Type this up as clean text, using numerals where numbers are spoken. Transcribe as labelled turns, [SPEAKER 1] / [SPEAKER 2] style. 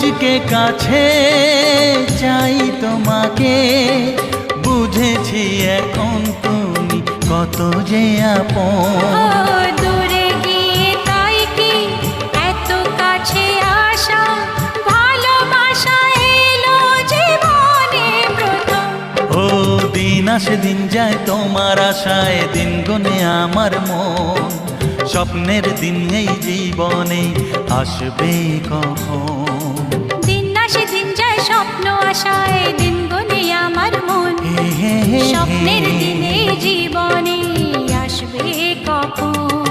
[SPEAKER 1] আজকে কাছে চাই তোমাকে, বুঝেছি এখন তুমি কত যে আপন।
[SPEAKER 2] দূরে গিয়ে তাই কি এত কাছে আসা, ভালোবাসা এলো জীবনে প্রথম।
[SPEAKER 1] ও দিন আসে দিন যায় তোমার আশায়, দিন গুনে আমার মন। স্বপ্নের দিন এই জীবনে আসবে কখন?
[SPEAKER 2] দিন আসে দিন যায় স্বপ্ন আশায়, দিন গুনে আমার মন। স্বপ্নের দিনে জীবনে আসবে কখন?